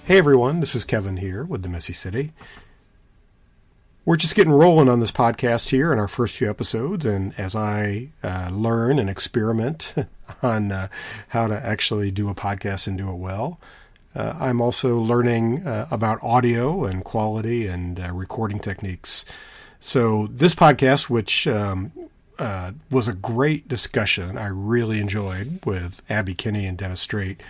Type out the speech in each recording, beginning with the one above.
Hey everyone, this is Kevin here with the Messy City. We're just getting rolling on this podcast here in our first few episodes, and as I learn and experiment on how to actually do a podcast and do it well, I'm also learning about audio and quality and recording techniques. So this podcast, which was a great discussion I really enjoyed with Abby Kinney and Dennis Strait,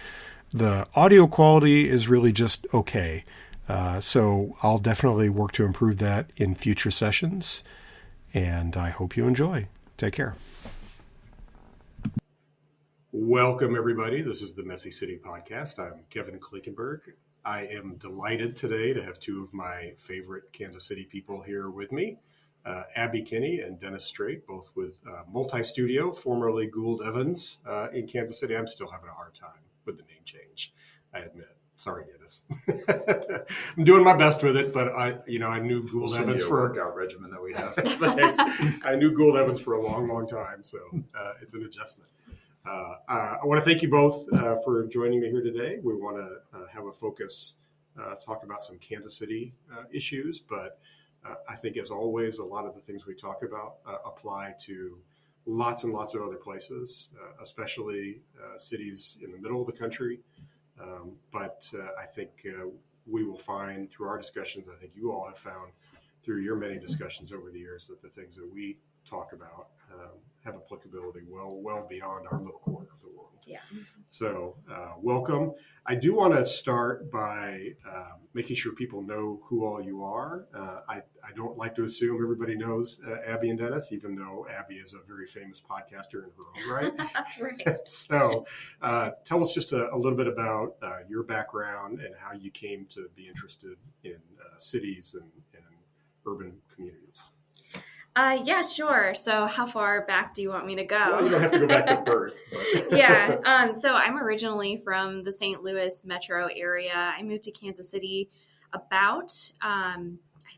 the audio quality is really just okay. So I'll definitely work to improve that in future sessions, and I hope you enjoy. Take care. Welcome, everybody. This is the Messy City Podcast. I'm Kevin Klinkenberg. I am delighted today to have two of my favorite Kansas City people here with me, Abby Kinney and Dennis Strait, both with Multi-Studio, formerly Gould Evans in Kansas City. I'm still having a hard time with the name change, I admit. Sorry, Dennis. I'm doing my best with it, but I knew Gould Evans for a workout regimen that we have. I knew Gould Evans for a long, long time, so it's an adjustment. I want to thank you both for joining me here today. We want to have a focus, talk about some Kansas City issues, but I think, as always, a lot of the things we talk about apply to lots and lots of other places, especially cities in the middle of the country. But I think we will find through our discussions, I think you all have found through your many discussions over the years, that the things that we talk about have applicability well beyond our little corner of the world. Yeah. So welcome. I do want to start by making sure people know who all you are. I don't like to assume everybody knows Abby and Dennis, even though Abby is a very famous podcaster in her own right. Right. So tell us just a little bit about your background and how you came to be interested in cities and urban communities. Yeah, sure. So how far back do you want me to go? Well, you don't have to go back to birth. But. Yeah. So I'm originally from the St. Louis metro area. I moved to Kansas City about, I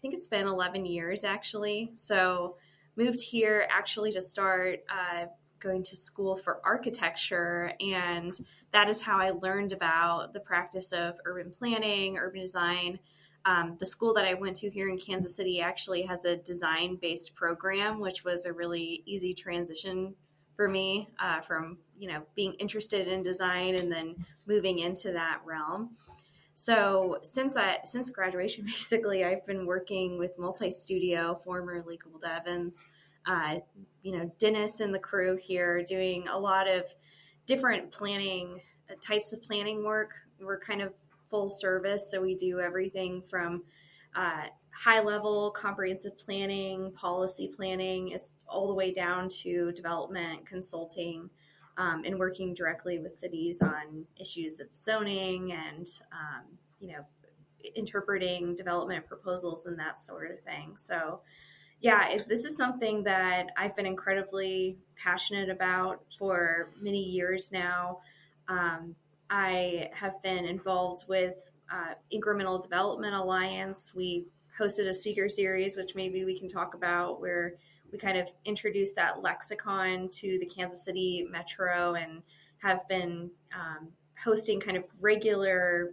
think it's been 11 years actually. So moved here actually to start going to school for architecture. And that is how I learned about the practice of urban planning, urban design. The school that I went to here in Kansas City actually has a design-based program, which was a really easy transition for me from, being interested in design and then moving into that realm. So since graduation, basically, I've been working with Multi-Studio, formerly Gould Evans, Dennis and the crew here, doing a lot of different planning, types of planning work. We're kind of full service. So we do everything from high level comprehensive planning, policy planning, is all the way down to development consulting, and working directly with cities on issues of zoning and, interpreting development proposals and that sort of thing. So this is something that I've been incredibly passionate about for many years now. I have been involved with Incremental Development Alliance. We hosted a speaker series, which maybe we can talk about, where we kind of introduced that lexicon to the Kansas City metro and have been hosting kind of a regular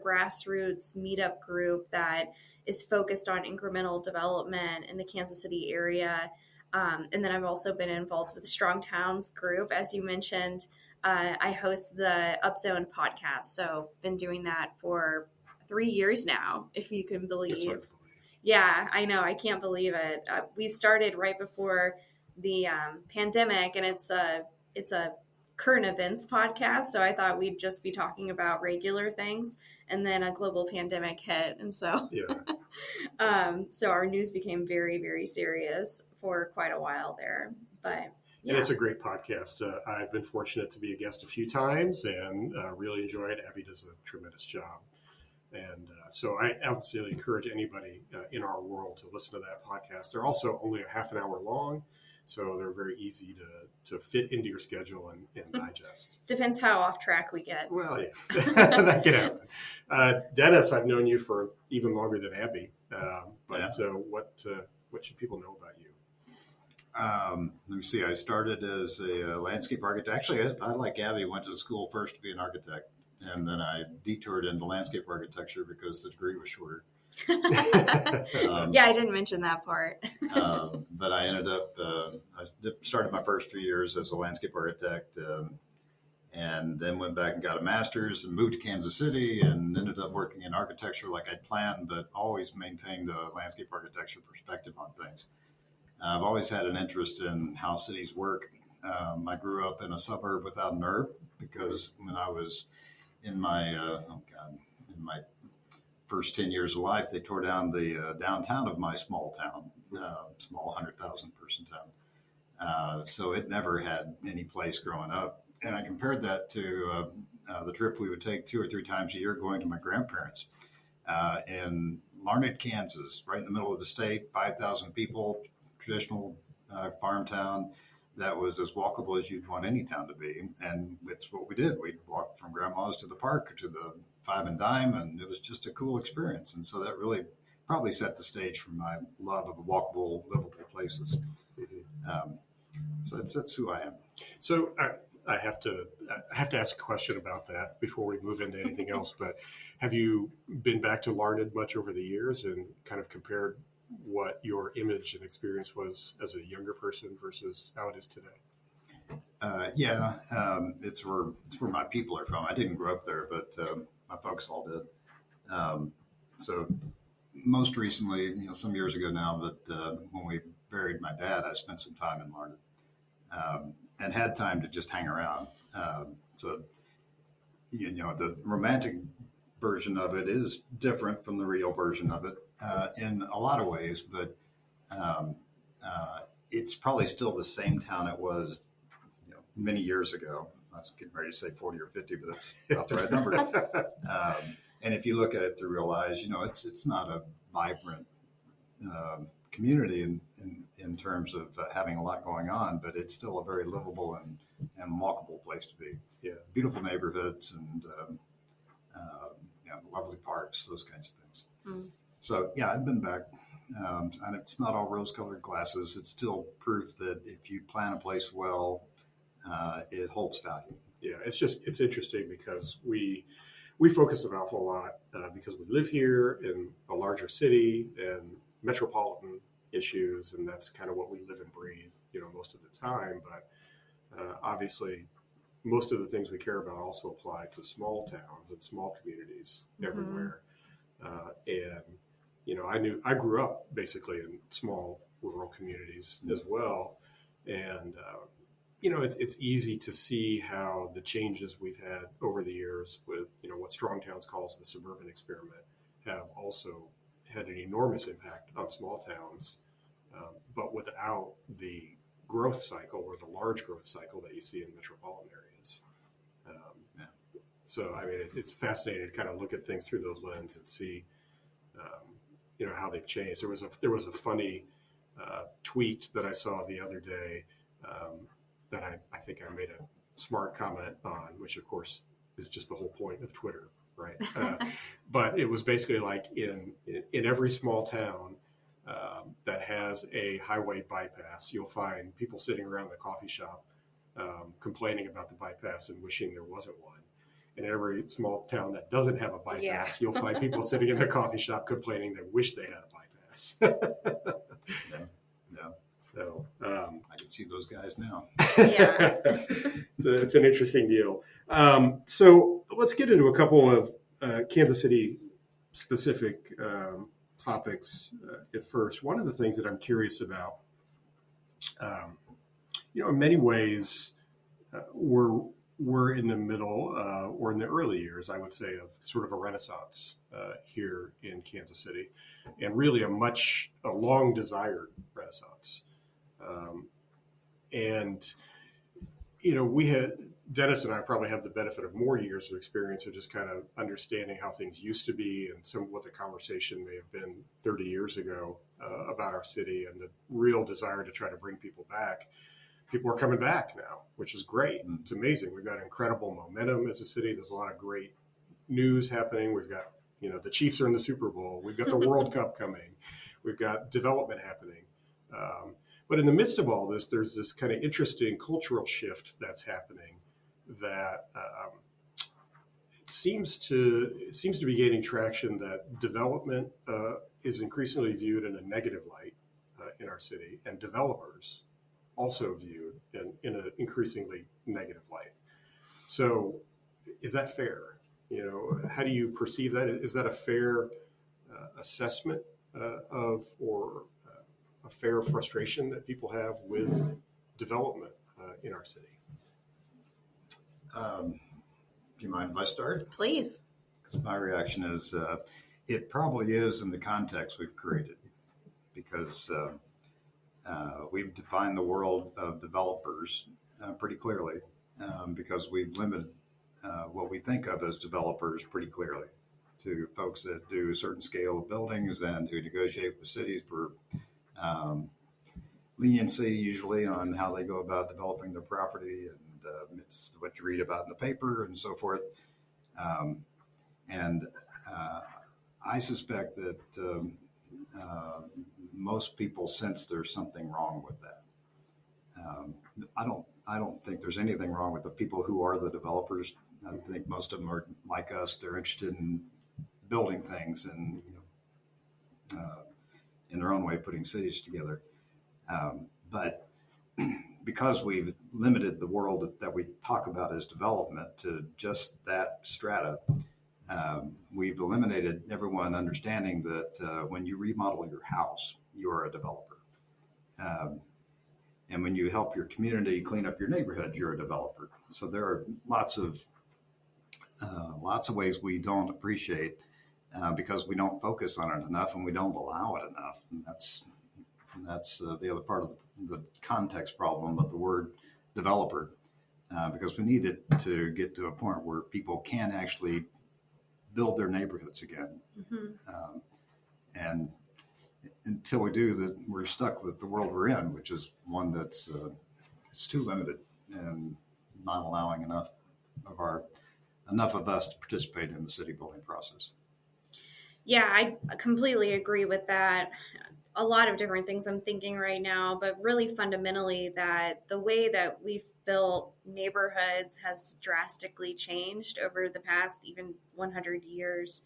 grassroots meetup group that is focused on incremental development in the Kansas City area. And then I've also been involved with the Strong Towns group, as you mentioned. I host the Upzone podcast, so been doing that for 3 years now, if you can believe. It's hard to believe. Yeah, I know. I can't believe it. We started right before the pandemic, and it's a current events podcast, so I thought we'd just be talking about regular things, and then a global pandemic hit, and so so our news became very, very serious for quite a while there, but. Yeah. And it's a great podcast. I've been fortunate to be a guest a few times and really enjoy it. Abby does a tremendous job. And so I absolutely encourage anybody in our world to listen to that podcast. They're also only a half an hour long, so they're very easy to fit into your schedule and digest. Depends how off track we get. Well, yeah, that can happen. Dennis, I've known you for even longer than Abby. What should people know about you? Let me see. I started as a landscape architect. Actually, I like Abby, went to school first to be an architect and then I detoured into landscape architecture because the degree was shorter. Yeah, I didn't mention that part. But I ended up, I started my first 3 years as a landscape architect, and then went back and got a master's and moved to Kansas City and ended up working in architecture like I'd planned, but always maintained a landscape architecture perspective on things. I've always had an interest in how cities work. I grew up in a suburb without an herb because when I was in my, in my first 10 years of life, they tore down the downtown of my small town, small 100,000 person town. So it never had any place growing up. And I compared that to the trip we would take 2 or 3 times a year going to my grandparents in Larned, Kansas, right in the middle of the state, 5,000 people, traditional farm town that was as walkable as you'd want any town to be. And it's what we did. We'd walk from grandma's to the park or to the Five and Dime, and it was just a cool experience. And so that really probably set the stage for my love of walkable, livable places. So that's who I am. So I have to ask a question about that before we move into anything else. But have you been back to Larned much over the years and kind of compared what your image and experience was as a younger person versus how it is today? It's where my people are from. I didn't grow up there, but my folks all did. So most recently, some years ago now, but when we buried my dad, I spent some time in Larned. And had time to just hang around. So the romantic version of it is different from the real version of it in a lot of ways, but it's probably still the same town it was many years ago. I was getting ready to say 40 or 50, but that's not the right number. And if you look at it through real eyes, it's not a vibrant community in terms of having a lot going on, but it's still a very livable and walkable place to be. Yeah, beautiful neighborhoods and lovely parks, those kinds of things. Mm. So yeah, I've been back, and it's not all rose-colored glasses. It's still proof that if you plan a place well, it holds value. Yeah, it's interesting because we focus an awful lot because we live here in a larger city and metropolitan issues, and that's kind of what we live and breathe, most of the time. But obviously, most of the things we care about also apply to small towns and small communities everywhere. And I grew up basically in small rural communities as well, and it's easy to see how the changes we've had over the years with what Strong Towns calls the suburban experiment have also had an enormous impact on small towns, but without the growth cycle or the large growth cycle that you see in metropolitan areas. So, I mean, it's fascinating to kind of look at things through those lenses and see, how they've changed. There was a funny tweet that I saw the other day that I think I made a smart comment on, which of course is just the whole point of Twitter, right? But it was basically like in every small town that has a highway bypass, you'll find people sitting around the coffee shop complaining about the bypass and wishing there wasn't one. In every small town that doesn't have a bypass, you'll find people sitting in the coffee shop complaining they wish they had a bypass. Yeah. So I can see those guys now. Yeah. It's an interesting deal. So let's get into a couple of Kansas City specific topics at first. One of the things that I'm curious about, in many ways, we're in the middle or in the early years, I would say, of sort of a renaissance here in Kansas City, and really a long desired renaissance. Dennis and I probably have the benefit of more years of experience of just kind of understanding how things used to be and some of what the conversation may have been 30 years ago about our city and the real desire to try to bring people back. People are coming back now, which is great. It's amazing. We've got incredible momentum as a city. There's a lot of great news happening. We've got, the Chiefs are in the Super Bowl. We've got the World Cup coming. We've got development happening. But in the midst of all this, there's this kind of interesting cultural shift that's happening that it seems to be gaining traction that development is increasingly viewed in a negative light in our city, and developers also viewed in an increasingly negative light. So, is that fair? How do you perceive that? Is that a fair assessment of or a fair frustration that people have with development in our city? Do you mind if I start? Please. Because my reaction is it probably is in the context we've created, because we've defined the world of developers pretty clearly, because we've limited what we think of as developers pretty clearly to folks that do a certain scale of buildings and who negotiate with cities for leniency, usually on how they go about developing their property, and it's what you read about in the paper and so forth. And I suspect that most people sense there's something wrong with that. I don't think there's anything wrong with the people who are the developers. I think most of them are like us. They're interested in building things and in their own way putting cities together. But because we've limited the world that we talk about as development to just that strata, we've eliminated everyone understanding that when you remodel your house, you're a developer. And when you help your community clean up your neighborhood, you're a developer. So there are lots of ways we don't appreciate because we don't focus on it enough and we don't allow it enough. And that's the other part of the context problem of the word developer, because we need it to get to a point where people can actually build their neighborhoods again. Mm-hmm. And until we do that, we're stuck with the world we're in, which is one that's it's too limited and not allowing enough of us to participate in the city building process. Yeah, I completely agree with that. A lot of different things I'm thinking right now, but really fundamentally that the way that we've built neighborhoods has drastically changed over the past even 100 years.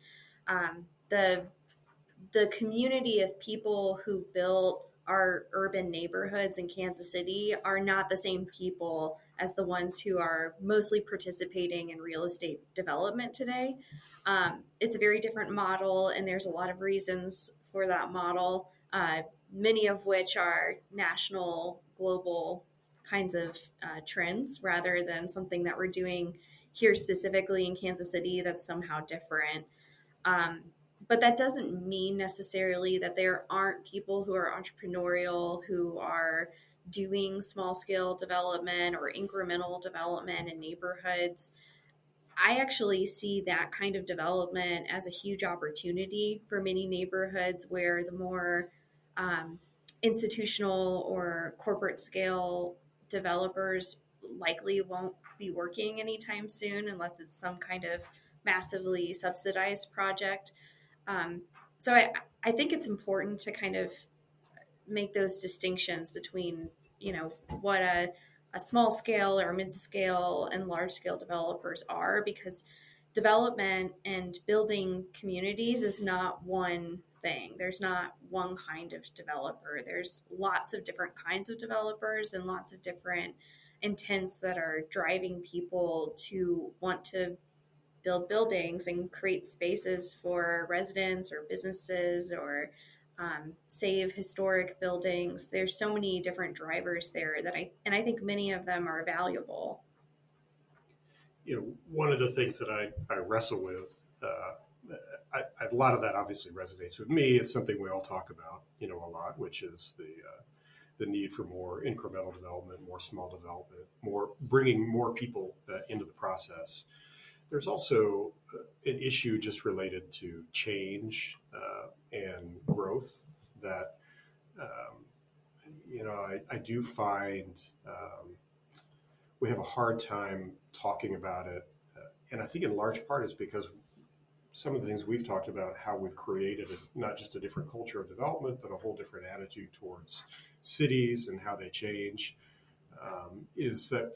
The community of people who built our urban neighborhoods in Kansas City are not the same people as the ones who are mostly participating in real estate development today. It's a very different model, and there's a lot of reasons for that model, many of which are national, global kinds of trends rather than something that we're doing here specifically in Kansas City that's somehow different. But that doesn't mean necessarily that there aren't people who are entrepreneurial, who are doing small scale development or incremental development in neighborhoods. I actually see that kind of development as a huge opportunity for many neighborhoods where the more institutional or corporate scale developers likely won't be working anytime soon unless it's some kind of massively subsidized project. So I think it's important to kind of make those distinctions between, what a small scale or mid scale and large scale developers are, because development and building communities is not one thing. There's not one kind of developer. There's lots of different kinds of developers and lots of different intents that are driving people to want to build buildings and create spaces for residents or businesses or save historic buildings. There's so many different drivers there that I think many of them are valuable. One of the things that I wrestle with, a lot of that obviously resonates with me. It's something we all talk about, a lot, which is the need for more incremental development, more small development, bringing more people into the process. There's also an issue just related to change and growth that, I do find we have a hard time talking about it. And I think in large part is because some of the things we've talked about, how we've created not just a different culture of development, but a whole different attitude towards cities and how they change, is that,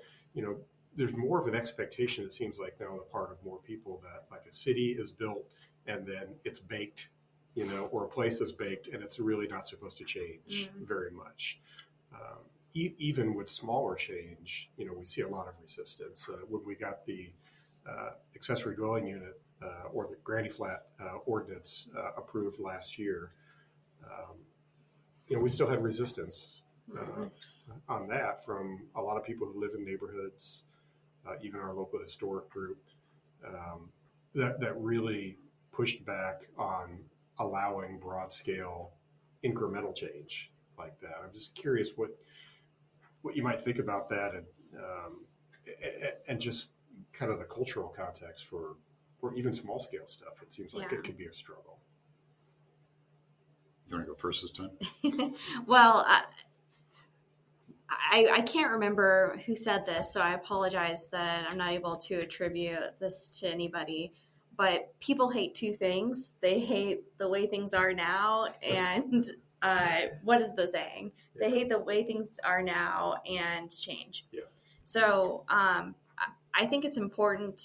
there's more of an expectation, it seems like now, on the part of more people, that like a city is built and then it's baked, or a place is baked and it's really not supposed to change very much. Even with smaller change, we see a lot of resistance. When we got the accessory dwelling unit or the granny flat ordinance approved last year, we still had resistance on that from a lot of people who live in neighborhoods, even our local historic group, that really pushed back on allowing broad scale incremental change like that. I'm just curious what you might think about that, and just kind of the cultural context for even small scale stuff. It seems like it could be a struggle. You want to go first this time? Well, I can't remember who said this, so I apologize that I'm not able to attribute this to anybody. But people hate two things. They hate the way things are now, and what is the saying? They hate the way things are now and change. Yeah. So I think it's important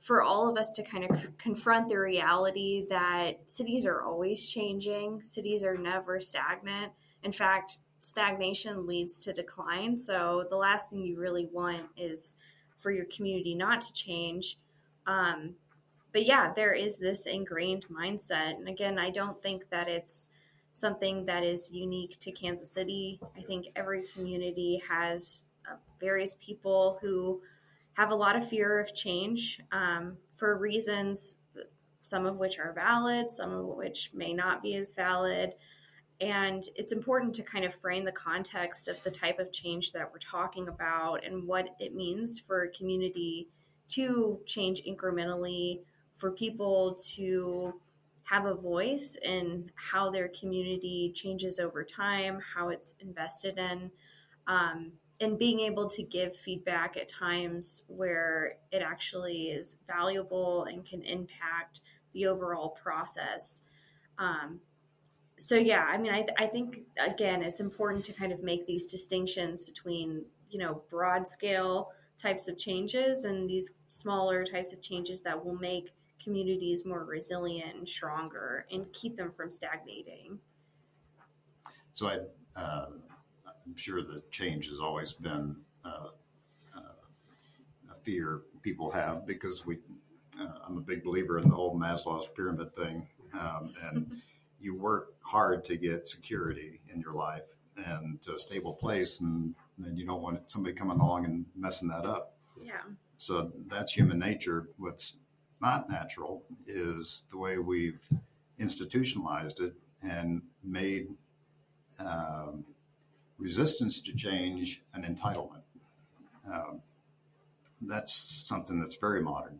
for all of us to kind of confront the reality that cities are always changing. Cities are never stagnant. In fact, stagnation leads to decline. So the last thing you really want is for your community not to change. But yeah, there is this ingrained mindset. And again, I don't think that it's something that is unique to Kansas City. I think every community has various people who have a lot of fear of change for reasons, some of which are valid, some of which may not be as valid. And it's important to kind of frame the context of the type of change that we're talking about and what it means for a community to change incrementally, for people to have a voice in how their community changes over time, how it's invested in, and being able to give feedback at times where it actually is valuable and can impact the overall process. So yeah, I mean, I think, again, it's important to kind of make these distinctions between, broad scale types of changes and these smaller types of changes that will make communities more resilient and stronger and keep them from stagnating. So I'm sure that change has always been a fear people have, because I'm a big believer in the whole Maslow's pyramid thing, and you work hard to get security in your life and to a stable place, and then you don't want somebody coming along and messing that up. Yeah. So that's human nature. What's not natural is the way we've institutionalized it and made resistance to change an entitlement. That's something that's very modern,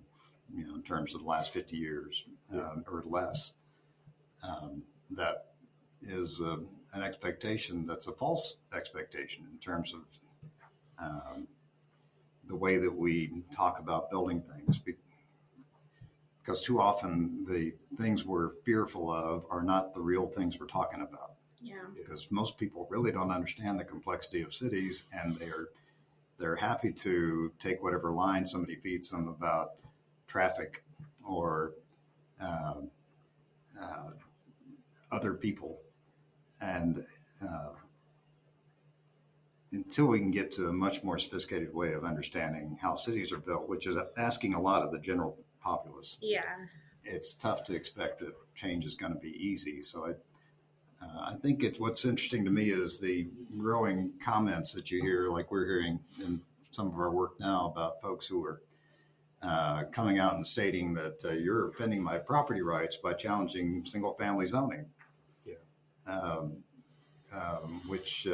in terms of the last 50 years or less. That is an expectation that's a false expectation in terms of the way that we talk about building things. Because too often the things we're fearful of are not the real things we're talking about. Yeah. Because most people really don't understand the complexity of cities, and they're happy to take whatever line somebody feeds them about traffic or other people. And until we can get to a much more sophisticated way of understanding how cities are built, which is asking a lot of the general populace, it's tough to expect that change is going to be easy. So I think what's interesting to me is the growing comments that you hear, like we're hearing in some of our work now, about folks who are coming out and stating that you're offending my property rights by challenging single family zoning. Which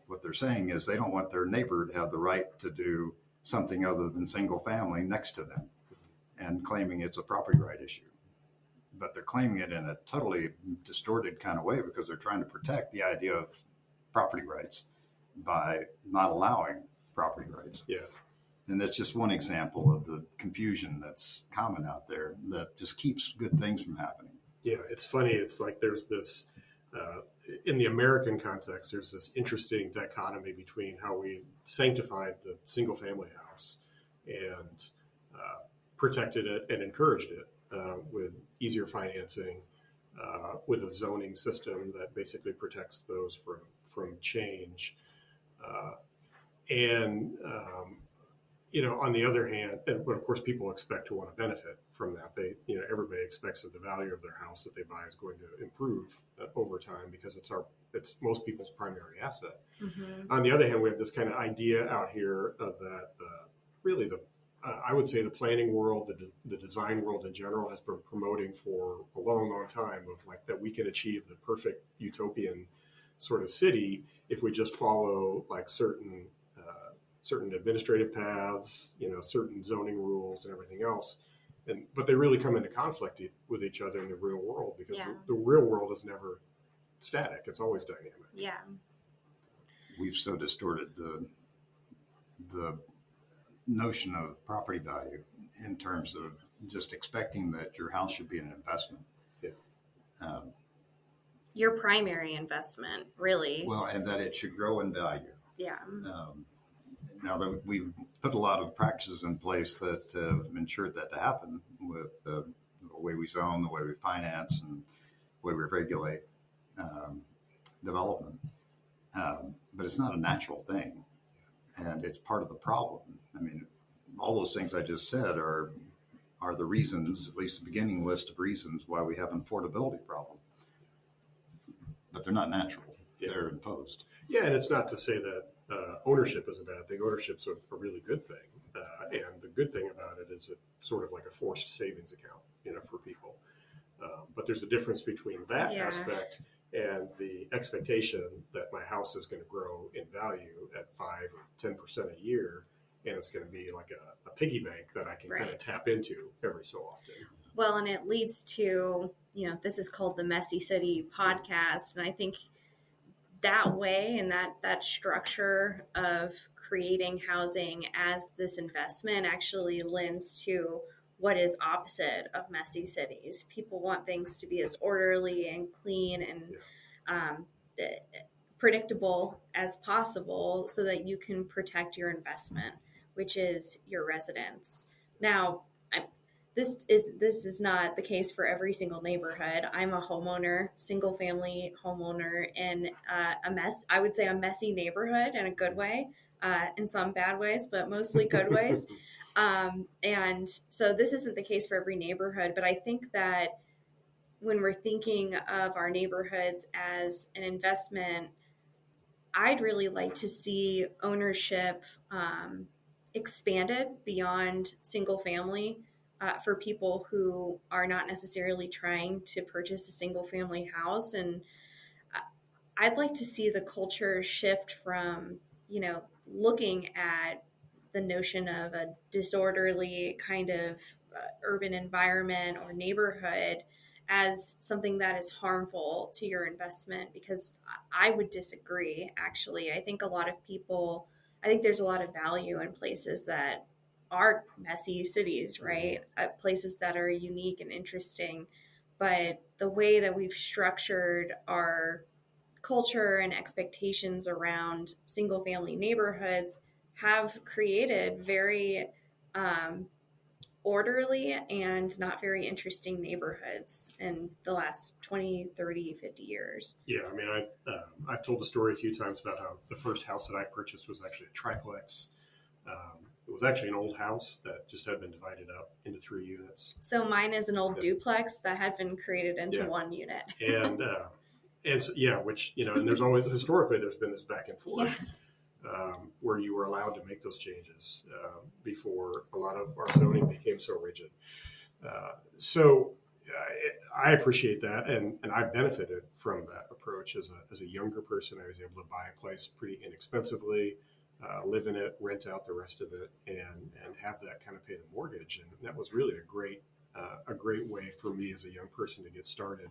what they're saying is they don't want their neighbor to have the right to do something other than single family next to them, and claiming it's a property right issue. But they're claiming it in a totally distorted kind of way, because they're trying to protect the idea of property rights by not allowing property rights. Yeah. And that's just one example of the confusion that's common out there that just keeps good things from happening. Yeah, it's funny. It's like there's this, in the American context, there's this interesting dichotomy between how we sanctified the single family house and protected it and encouraged it with easier financing, with a zoning system that basically protects those from change. And on the other hand, but of course, people expect to want to benefit from that. Everybody expects that the value of their house that they buy is going to improve over time because it's most people's primary asset. Mm-hmm. On the other hand, we have this kind of idea out here that really I would say the planning world, the design world in general, has been promoting for a long, long time of like that we can achieve the perfect utopian sort of city if we just follow like certain administrative paths, certain zoning rules and everything else. But they really come into conflict with each other in the real world because the real world is never static. It's always dynamic. Yeah. We've so distorted the notion of property value in terms of just expecting that your house should be an investment. Yeah. Your primary investment, really. Well, and that it should grow in value. Yeah. Now that we've put a lot of practices in place that ensured that to happen with the way we zone, the way we finance, and the way we regulate development. But it's not a natural thing, and it's part of the problem. I mean, all those things I just said are the reasons, at least the beginning list of reasons, why we have an affordability problem. But they're not natural. Yeah. They're imposed. Yeah, and it's not to say that ownership is a bad thing. Ownership's a really good thing. And the good thing about it is it's sort of like a forced savings account, for people. But there's a difference between that aspect and the expectation that my house is going to grow in value at 5 or 10% a year, and it's going to be like a piggy bank that I can kind of tap into every so often. Well, and it leads to, this is called the Messy City podcast, and I think that way and that structure of creating housing as this investment actually lends to what is opposite of messy cities. People want things to be as orderly and clean and predictable as possible so that you can protect your investment, which is your residence. Now, this is not the case for every single neighborhood. I'm a homeowner, single family homeowner in I would say a messy neighborhood in a good way, in some bad ways, but mostly good ways. And so this isn't the case for every neighborhood, but I think that when we're thinking of our neighborhoods as an investment, I'd really like to see ownership expanded beyond single family. For people who are not necessarily trying to purchase a single family house. And I'd like to see the culture shift from, looking at the notion of a disorderly kind of urban environment or neighborhood as something that is harmful to your investment, because I would disagree, actually. I think there's a lot of value in places that are messy cities, right? Places that are unique and interesting. But the way that we've structured our culture and expectations around single family neighborhoods have created very orderly and not very interesting neighborhoods in the last 20, 30, 50 years. Yeah, I mean, I've told the story a few times about how the first house that I purchased was actually a triplex. It was actually an old house that just had been divided up into 3 units. So mine is an old duplex that had been created into 1 unit. And which, and there's always, historically, there's been this back and forth where you were allowed to make those changes before a lot of our zoning became so rigid. So I appreciate that, and I benefited from that approach as a younger person. I was able to buy a place pretty inexpensively, live in it, rent out the rest of it, and have that kind of pay the mortgage. And that was really a great way for me as a young person to get started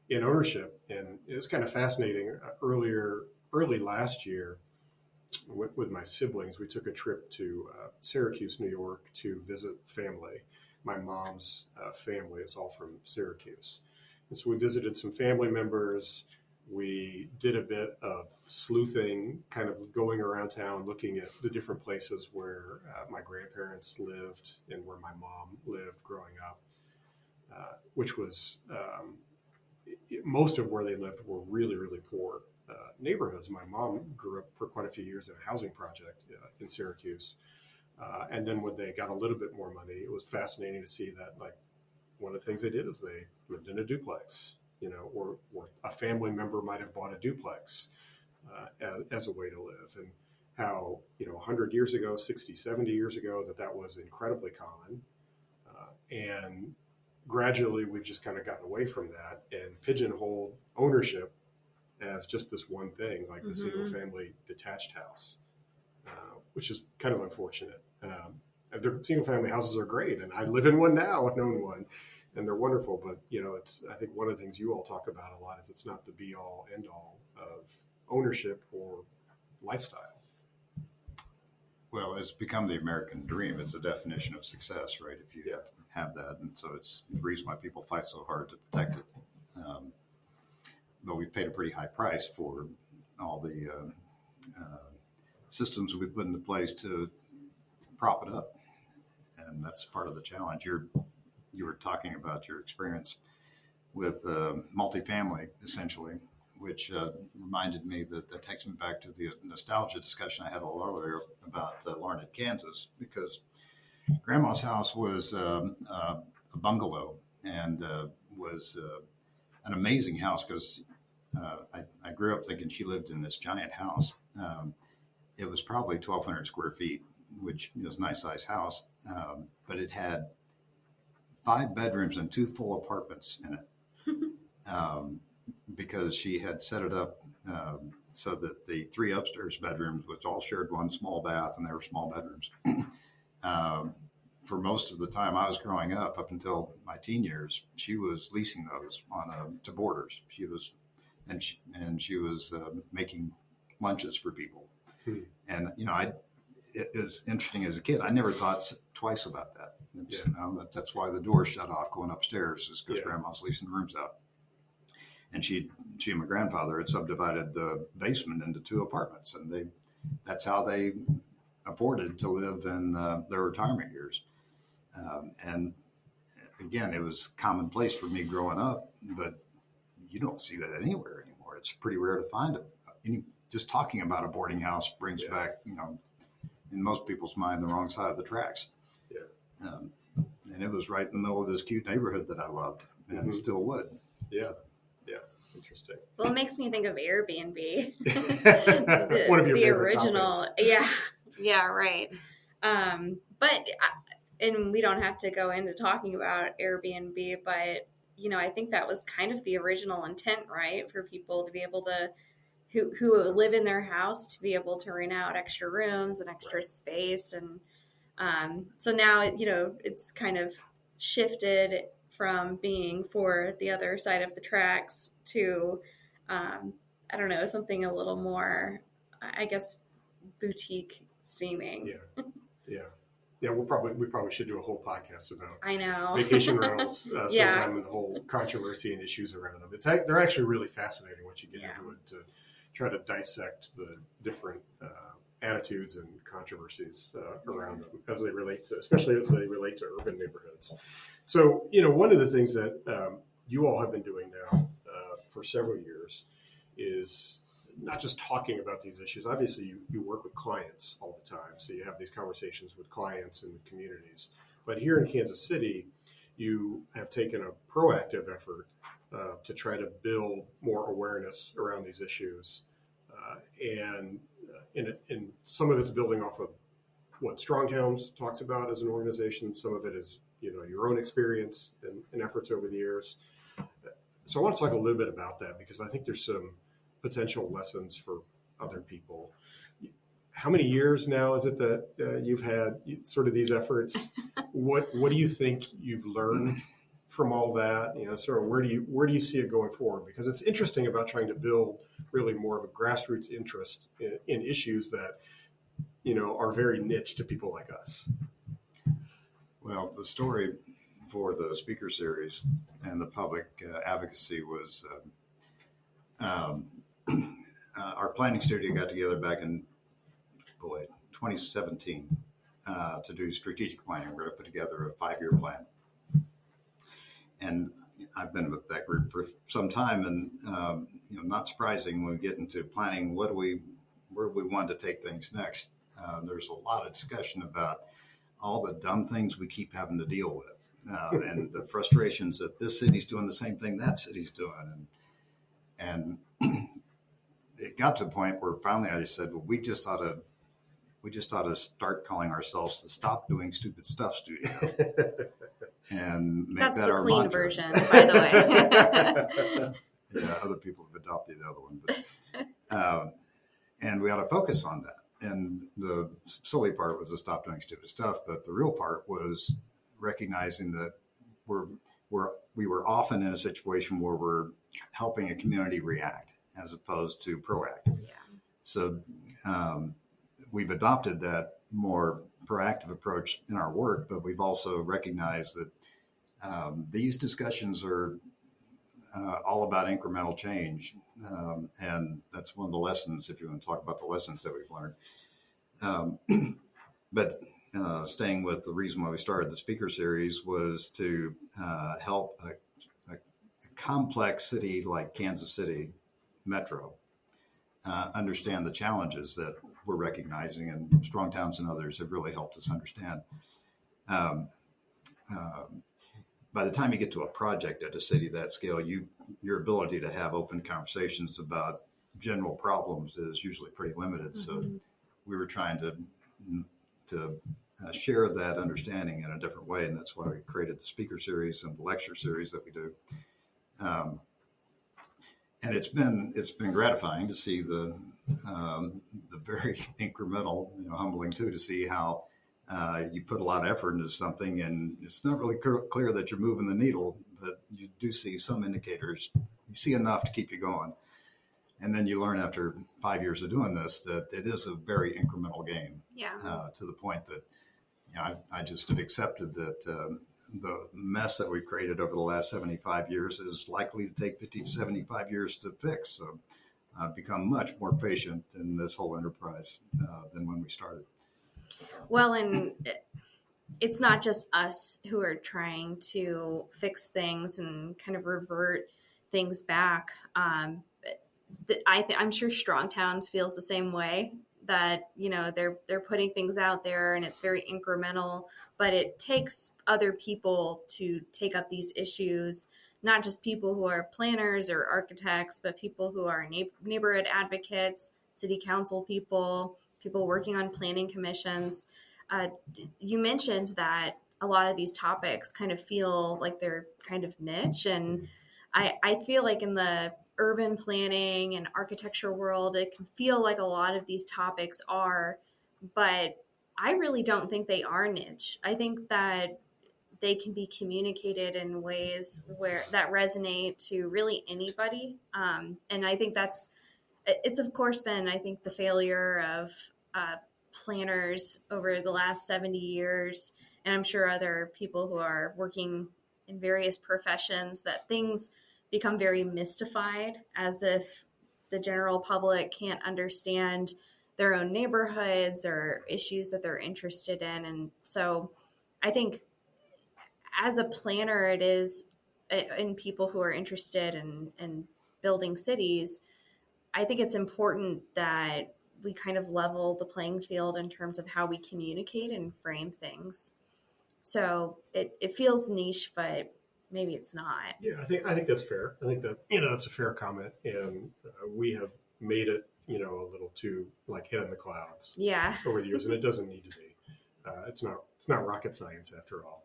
in ownership. And it's kind of fascinating. Early last year, with my siblings, we took a trip to Syracuse, New York, to visit family. My mom's family is all from Syracuse. And so we visited some family members. We did a bit of sleuthing, kind of going around town, looking at the different places where my grandparents lived and where my mom lived growing up, which was most of where they lived were really, really poor neighborhoods. My mom grew up for quite a few years in a housing project in Syracuse. And then when they got a little bit more money, it was fascinating to see that, like, one of the things they did is they lived in a duplex, or a family member might have bought a duplex as a way to live. And how, 100 years ago, 60, 70 years ago, that was incredibly common. And gradually we've just kind of gotten away from that and pigeonholed ownership as just this one thing, like the single family detached house, which is kind of unfortunate. The single family houses are great, and I live in one now. I've known one, and they're wonderful. But I think one of the things you all talk about a lot is it's not the be all end all of ownership or lifestyle. Well, it's become the American dream. It's the definition of success, right? If you have that, and so it's the reason why people fight so hard to protect it. But we've paid a pretty high price for all the systems we put into place to prop it up, and that's part of the challenge. You were talking about your experience with multifamily, essentially, which reminded me that takes me back to the nostalgia discussion I had a little earlier about Larned, Kansas, because Grandma's house was a bungalow and was an amazing house because I grew up thinking she lived in this giant house. It was probably 1,200 square feet, which was a nice size house, but it had 5 bedrooms and 2 full apartments in it. Because she had set it up so that the 3 upstairs bedrooms, which all shared one small bath, and they were small bedrooms. For most of the time I was growing up until my teen years, she was leasing those to boarders. She was making lunches for people. And it was interesting as a kid. I never thought twice about that. That's why the door shut off going upstairs, is because Grandma's leasing the rooms out. And she and my grandfather had subdivided the basement into 2 apartments, and that's how they afforded to live in their retirement years. And again, it was commonplace for me growing up, but you don't see that anywhere anymore. It's pretty rare to find just talking about a boarding house brings back, in most people's mind, the wrong side of the tracks. Yeah. And it was right in the middle of this cute neighborhood that I loved and still would. Yeah. So. Yeah. Interesting. Well, it makes me think of Airbnb. One of your the favorite original. topics. Yeah, right. And we don't have to go into talking about Airbnb, but I think that was kind of the original intent, right? For people to be able to, who live in their house, to be able to rent out extra rooms and extra space. And so now, it's kind of shifted from being for the other side of the tracks to, I don't know, something a little more, I guess, boutique seeming. Yeah. We probably should do a whole podcast about vacation rentals sometime, and the whole controversy and issues around them. They're actually really fascinating once you get into it, to try to dissect the different attitudes and controversies around them especially as they relate to urban neighborhoods. So, one of the things that you all have been doing now for several years is not just talking about these issues. Obviously, you work with clients all the time, so you have these conversations with clients and with communities. But here in Kansas City, you have taken a proactive effort to try to build more awareness around these issues. And some of it's building off of what Strong Towns talks about as an organization. Some of it is, your own experience and efforts over the years. So I want to talk a little bit about that, because I think there's some potential lessons for other people. How many years now is it that you've had sort of these efforts? What do you think you've learned from all that? Sort of where do you see it going forward? Because it's interesting about trying to build really more of a grassroots interest in issues that are very niche to people like us. Well, the story for the speaker series and the public advocacy was um, our planning studio got together back in 2017 to do strategic planning. We're going to put together a 5-year plan. And I've been with that group for some time, and not surprising when we get into planning, where do we want to take things next. There's a lot of discussion about all the dumb things we keep having to deal with, and the frustrations that this city's doing the same thing that city's doing, and it got to a point where finally I just said, well, we just ought to start calling ourselves the Stop Doing Stupid Stuff Studio. And make That's that the our clean mantra. version, by the way. Yeah, other people have adopted the other one, but and we ought to focus on that. And the silly part was to stop doing stupid stuff, but the real part was recognizing that we were often in a situation where we're helping a community react as opposed to proact. Yeah. So we've adopted that more proactive approach in our work, but we've also recognized that these discussions are all about incremental change. And that's one of the lessons, if you want to talk about the lessons that we've learned. But staying with the reason why we started the speaker series was to help a complex city like Kansas City Metro understand the challenges that we're recognizing, and Strong Towns and others have really helped us understand. By the time you get to a project at a city that scale, your ability to have open conversations about general problems is usually pretty limited. Mm-hmm. So we were trying to share that understanding in a different way, and that's why we created the speaker series and the lecture series that we do. And it's been gratifying to see the very incremental, humbling too, to see how you put a lot of effort into something, and it's not really clear that you're moving the needle, but you do see some indicators. You see enough to keep you going, and then you learn after 5 years of doing this that it is a very incremental game. Yeah. To the point that I just have accepted that the mess that we've created over the last 75 years is likely to take 50 to 75 years to fix. So I've become much more patient in this whole enterprise than when we started. Well, and it's not just us who are trying to fix things and kind of revert things back. I'm sure Strong Towns feels the same way, that they're putting things out there and it's very incremental, but it takes other people to take up these issues, not just people who are planners or architects, but people who are neighborhood advocates, city council people working on planning commissions. You mentioned that a lot of these topics kind of feel like they're kind of niche, and I feel like in the urban planning and architecture world, it can feel like a lot of these topics are, but I really don't think they are niche. I think that they can be communicated in ways that resonate to really anybody. And I think it's of course been, I think, the failure of planners over the last 70 years. And I'm sure other people who are working in various professions, that things become very mystified, as if the general public can't understand their own neighborhoods or issues that they're interested in. And so I think as a planner, it is in people who are interested in building cities, I think it's important that we kind of level the playing field in terms of how we communicate and frame things. So it feels niche, but maybe it's not. Yeah, I think that's fair. I think that that's a fair comment, and we have made it a little too like head in the clouds. Yeah. Over the years, and it doesn't need to be. It's not rocket science after all.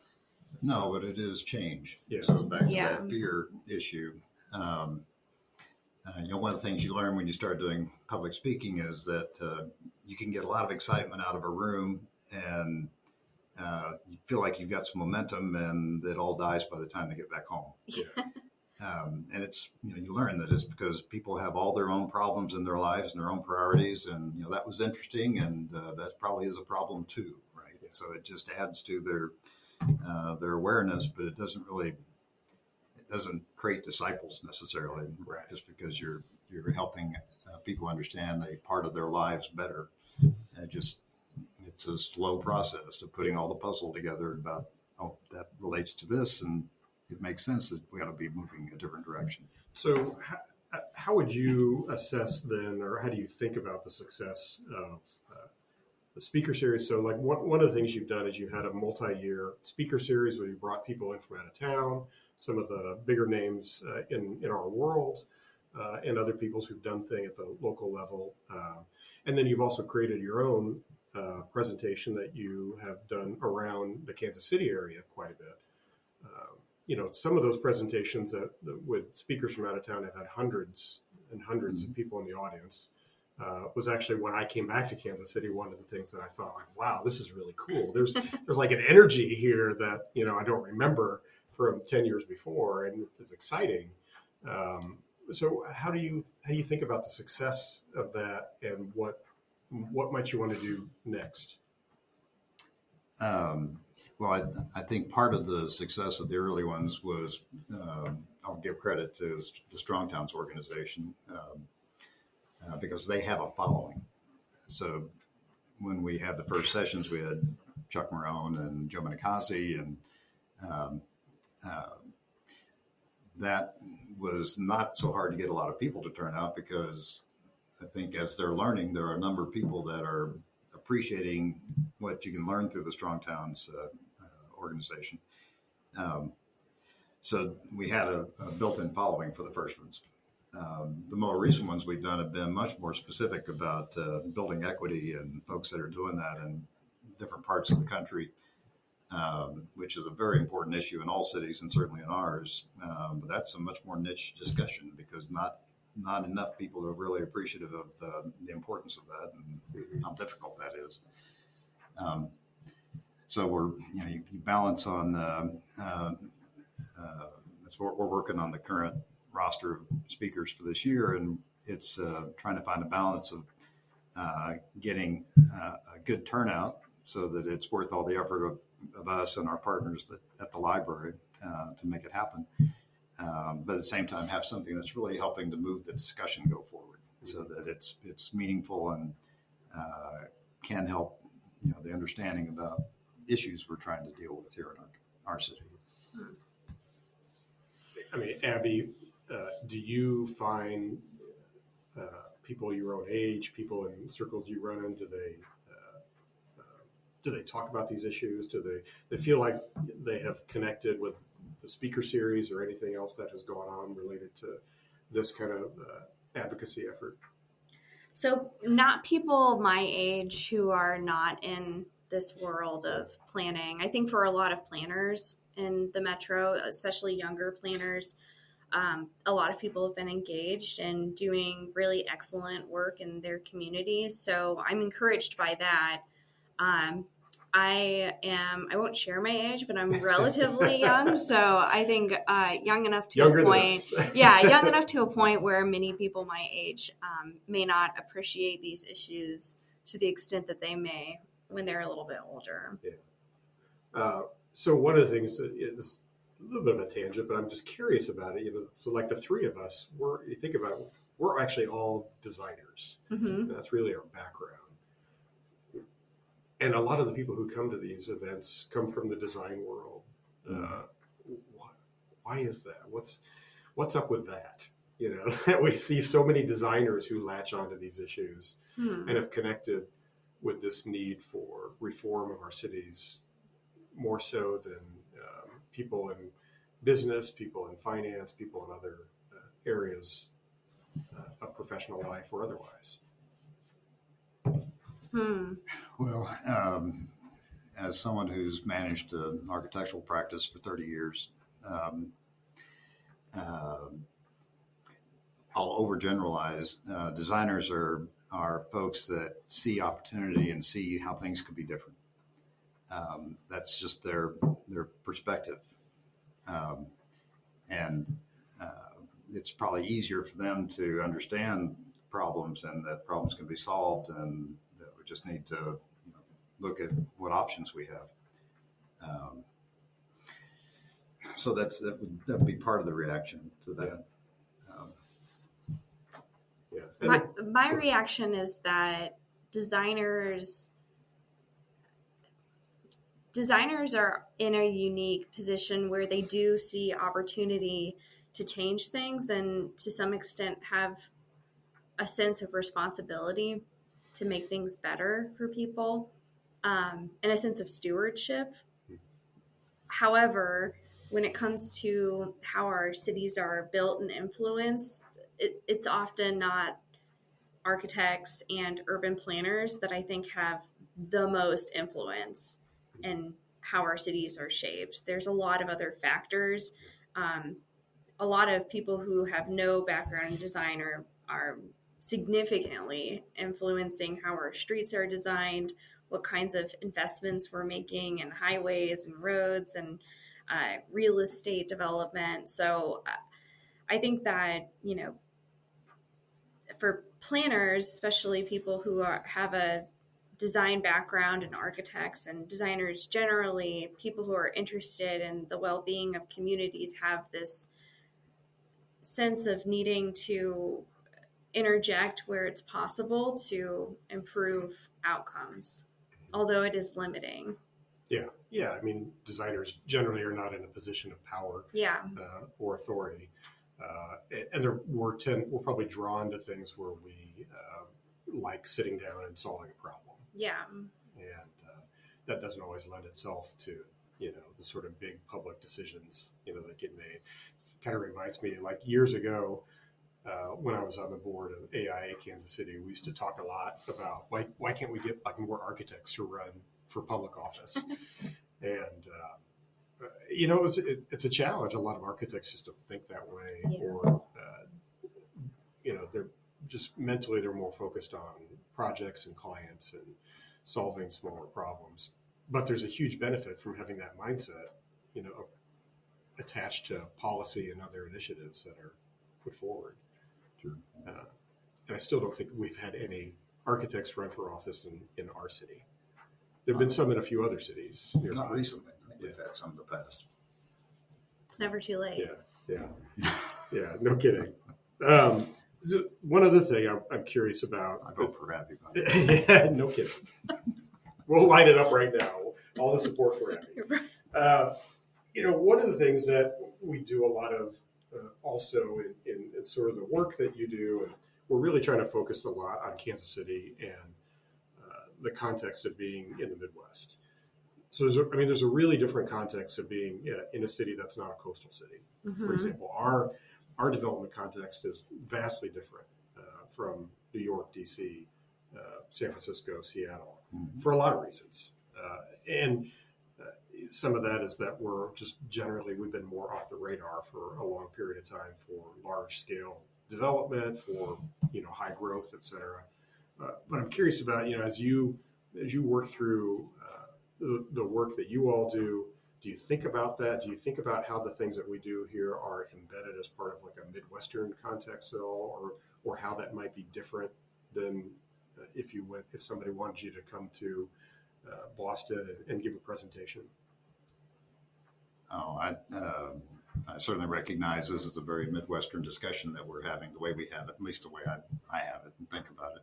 No, but it is change. Yeah. So back to that fear issue. One of the things you learn when you start doing public speaking is that you can get a lot of excitement out of a room, and you feel like you've got some momentum, and it all dies by the time they get back home. Yeah. And it's, you learn that it's because people have all their own problems in their lives and their own priorities. And, that was interesting. And that probably is a problem too, right? So it just adds to their awareness, but it doesn't really, doesn't create disciples necessarily, Right. just because you're helping people understand a part of their lives better. It's a slow process of putting all the puzzle together about, oh, that relates to this, and it makes sense that we ought to be moving a different direction. So how would you assess then, or how do you think about the success of the speaker series? So like one of the things you've done is you had a multi-year speaker series where you brought people in from out of town, some of the bigger names in our world, and other peoples who've done things at the local level. And then you've also created your own presentation that you have done around the Kansas City area quite a bit. Some of those presentations that with speakers from out of town have had hundreds and hundreds of people in the audience. Was actually when I came back to Kansas City, one of the things that I thought, like, wow, this is really cool. There's like an energy here that I don't remember from 10 years before, and it's exciting. So how do you think about the success of that, and what might you want to do next? Well, I think part of the success of the early ones was, I'll give credit to the Strong Towns organization, because they have a following. So when we had the first sessions, we had Chuck Marone and Joe Minicazzi, and that was not so hard to get a lot of people to turn out, because I think as they're learning, there are a number of people that are appreciating what you can learn through the Strong Towns organization. So we had a built-in following for the first ones. The more recent ones we've done have been much more specific about building equity and folks that are doing that in different parts of the country, which is a very important issue in all cities and certainly in ours. But that's a much more niche discussion, because not enough people are really appreciative of the importance of that and how difficult that is. So you balance on that's what we're working on, the current roster of speakers for this year, and it's trying to find a balance of getting a good turnout so that it's worth all the effort of us and our partners at the library to make it happen. But at the same time, have something that's really helping to move the discussion go forward, so that it's meaningful and can help the understanding about issues we're trying to deal with here in our city. I mean, Abby, do you find people your own age, people in circles you run in, do they talk about these issues? Do they feel like they have connected with the speaker series or anything else that has gone on related to this kind of advocacy effort? So not people my age who are not in this world of planning. I think for a lot of planners in the metro, especially younger planners, a lot of people have been engaged and doing really excellent work in their communities. So I'm encouraged by that. I won't share my age, but I'm relatively young. So I think young enough to Younger a point. Young enough to a point where many people my age may not appreciate these issues to the extent that they may when they're a little bit older. Yeah. So one of the things that is a little bit of a tangent, but I'm just curious about it. So like the three of us, you think about it, we're actually all designers. Mm-hmm. That's really our background. And a lot of the people who come to these events come from the design world. Why is that? What's up with that? That we see so many designers who latch onto these issues and have connected with this need for reform of our cities more so than people in business, people in finance, people in other areas of professional life or otherwise. Well, as someone who's managed an architectural practice for 30 years, I'll overgeneralize. Designers are folks that see opportunity and see how things could be different. That's just their perspective. And it's probably easier for them to understand problems and that problems can be solved, and that we just need to look at what options we have. So that would be part of the reaction to that. My reaction is that designers are in a unique position where they do see opportunity to change things and to some extent have a sense of responsibility to make things better for people, and a sense of stewardship. However, when it comes to how our cities are built and influenced, it's often not architects and urban planners that I think have the most influence in how our cities are shaped. There's a lot of other factors. A lot of people who have no background in design are significantly influencing how our streets are designed, what kinds of investments we're making in highways and roads and real estate development. So I think that, for planners, especially people who have a design background and architects and designers generally, people who are interested in the well-being of communities have this sense of needing to interject where it's possible to improve outcomes, although it is limiting. Yeah. I mean, designers generally are not in a position of power or authority. And we're probably drawn to things where we like sitting down and solving a problem. Yeah. And that doesn't always lend itself to, the sort of big public decisions, that get made. It kind of reminds me, like years ago, when I was on the board of AIA Kansas City, we used to talk a lot about why can't we get more architects to run for public office? And it's a challenge. A lot of architects just don't think that way, or they're just mentally they're more focused on projects and clients and solving smaller problems. But there's a huge benefit from having that mindset, attached to policy and other initiatives that are put forward. Sure. And I still don't think we've had any architects run for office in our city. There have been some in a few other cities. Not recently. I think we've had some in the past. It's never too late. Yeah. No kidding. One other thing I'm curious about. I vote for Abby. Yeah, no kidding. We'll line it up right now. All the support for Abby. One of the things that we do a lot of also in sort of the work that you do, and we're really trying to focus a lot on Kansas City and the context of being in the Midwest. So there's a really different context of being in a city that's not a coastal city. Mm-hmm. For example, our development context is vastly different from New York, DC, San Francisco, Seattle, mm-hmm. for a lot of reasons. And some of that is that we've been more off the radar for a long period of time for large scale development, for high growth, et cetera. But I'm curious about as you work through the work that you all do you think about that? Do you think about how the things that we do here are embedded as part of like a Midwestern context at all, or how that might be different than if somebody wanted you to come to Boston and give a presentation? I certainly recognize this is a very Midwestern discussion that we're having, the way we have it, at least the way I have it and think about it.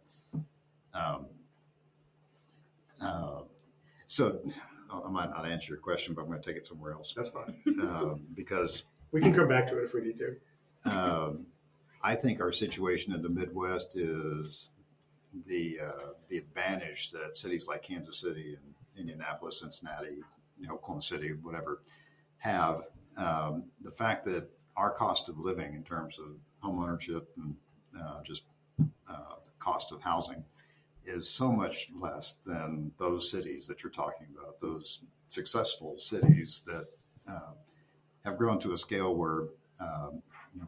So I might not answer your question, but I'm going to take it somewhere else. That's fine. Because we can come back to it if we need to. I think our situation in the Midwest is the advantage that cities like Kansas City and Indianapolis, Cincinnati, Oklahoma City, whatever, have. The fact that our cost of living in terms of home ownership and just the cost of housing is so much less than those cities that you're talking about, those successful cities that have grown to a scale where,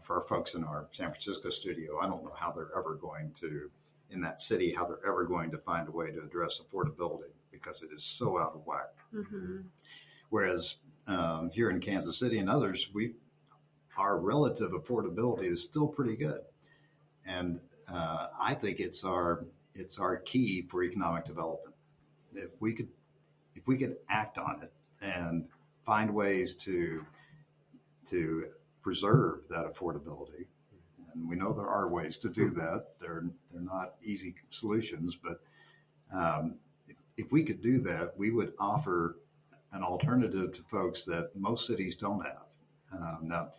for our folks in our San Francisco studio, I don't know how they're ever going to, in that city, how they're ever going to find a way to address affordability because it is so out of whack. Mm-hmm. Whereas here in Kansas City and others, our relative affordability is still pretty good. And I think it's our key for economic development. If we could act on it and find ways to to preserve that affordability. And we know there are ways to do that. They're not easy solutions, but if we could do that, we would offer an alternative to folks that most cities don't have. Now,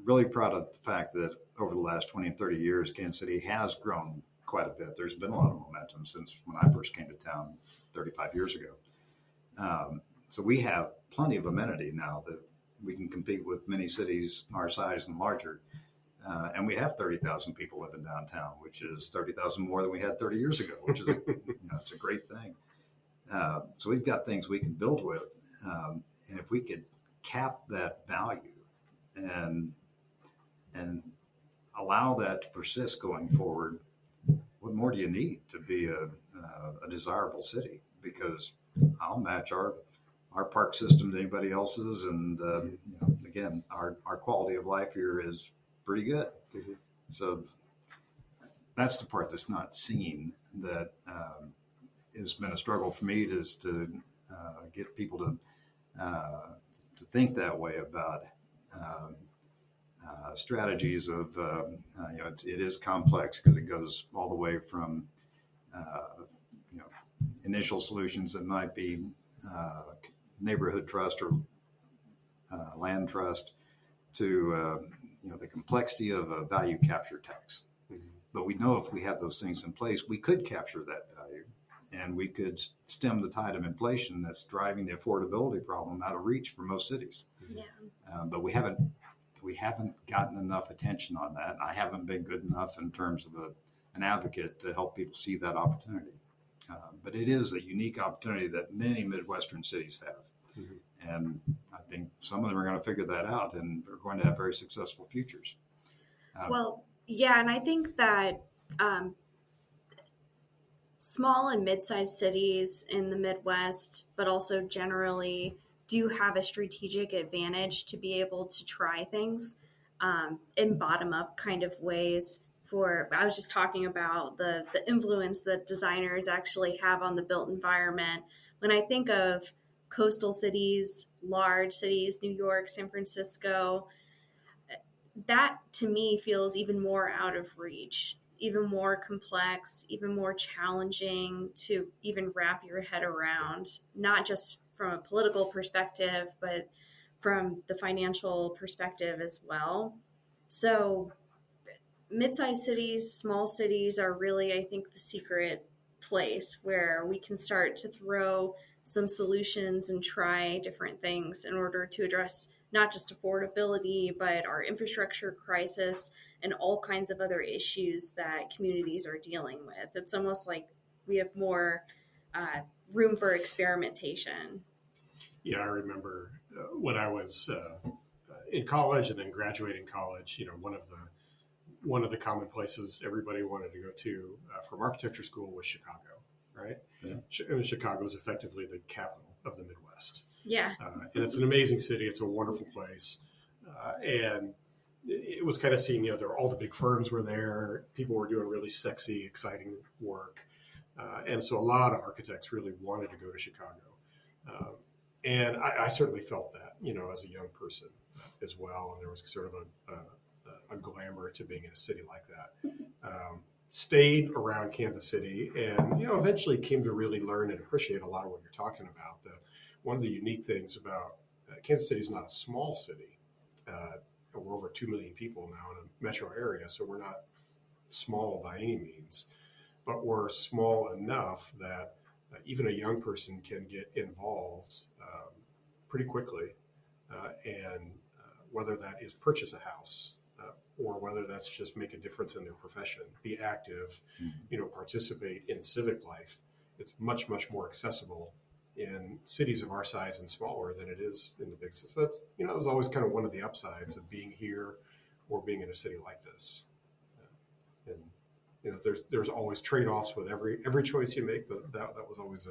really proud of the fact that over the last 20 and 30 years, Kansas City has grown quite a bit. There's been a lot of momentum since when I first came to town 35 years ago. So we have plenty of amenity now that we can compete with many cities our size and larger. And we have 30,000 people living downtown, which is 30,000 more than we had 30 years ago, which is it's a great thing. So we've got things we can build with. And if we could cap that value and allow that to persist going forward, what more do you need to be a desirable city? Because I'll match our park system to anybody else's, and again, our quality of life here is pretty good. Mm-hmm. So that's the part that's not seen. That has been a struggle for me to get people to think that way about strategies of it is complex because it goes all the way from initial solutions that might be neighborhood trust or land trust to the complexity of a value capture tax. Mm-hmm. But we know if we had those things in place, we could capture that value and we could stem the tide of inflation that's driving the affordability problem out of reach for most cities. Yeah. But we haven't gotten enough attention on that. I haven't been good enough in terms of an advocate to help people see that opportunity. But it is a unique opportunity that many Midwestern cities have. Mm-hmm. And I think some of them are going to figure that out and are going to have very successful futures. And I think that small and mid-sized cities in the Midwest, but also generally do have a strategic advantage to be able to try things in bottom-up kind of ways. I was just talking about the influence that designers actually have on the built environment. When I think of coastal cities, large cities, New York, San Francisco, that to me feels even more out of reach, even more complex, even more challenging to even wrap your head around, not just from a political perspective, but from the financial perspective as well. So mid-sized cities, small cities are really, I think, the secret place where we can start to throw some solutions and try different things in order to address not just affordability, but our infrastructure crisis and all kinds of other issues that communities are dealing with. It's almost like we have more room for experimentation. Yeah, I remember when I was in college and then graduating college, one of the common places everybody wanted to go to from architecture school was Chicago, right? Yeah. And Chicago is effectively the capital of the Midwest. Yeah. And it's an amazing city. It's a wonderful place. And it was kind of seen, there were all the big firms were there. People were doing really sexy, exciting work. And so a lot of architects really wanted to go to Chicago. And I certainly felt that, as a young person as well. And there was sort of a glamour to being in a city like that. Stayed around Kansas City and, eventually came to really learn and appreciate a lot of what you're talking about. One of the unique things about Kansas City is not a small city. We're over 2 million people now in a metro area, so we're not small by any means, but we're small enough that even a young person can get involved pretty quickly, and whether that is purchase a house or whether that's just make a difference in their profession, be active, participate in civic life. It's much, much more accessible in cities of our size and smaller than it is in the big cities. So that's, that was always kind of one of the upsides of being here or being in a city like this. And there's always trade-offs with every choice you make, but that was always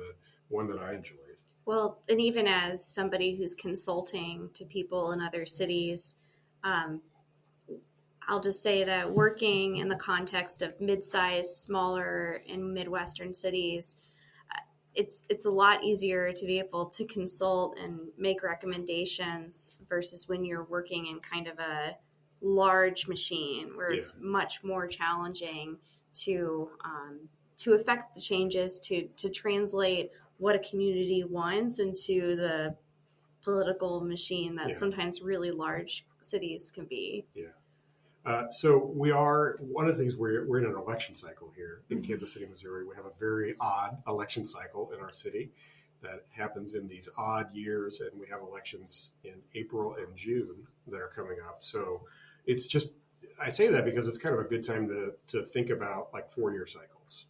one that I enjoyed. Well, and even as somebody who's consulting to people in other cities, I'll just say that working in the context of mid-sized, smaller, and Midwestern cities, it's a lot easier to be able to consult and make recommendations versus when you're working in kind of a large machine where it's much more challenging to affect the changes, to translate what a community wants into the political machine that sometimes really large cities can be. So one of the things we're in an election cycle here in Kansas City, Missouri. We have a very odd election cycle in our city that happens in these odd years, and we have elections in April and June that are coming up. So it's just, I say that because it's kind of a good time to think about like 4-year cycles,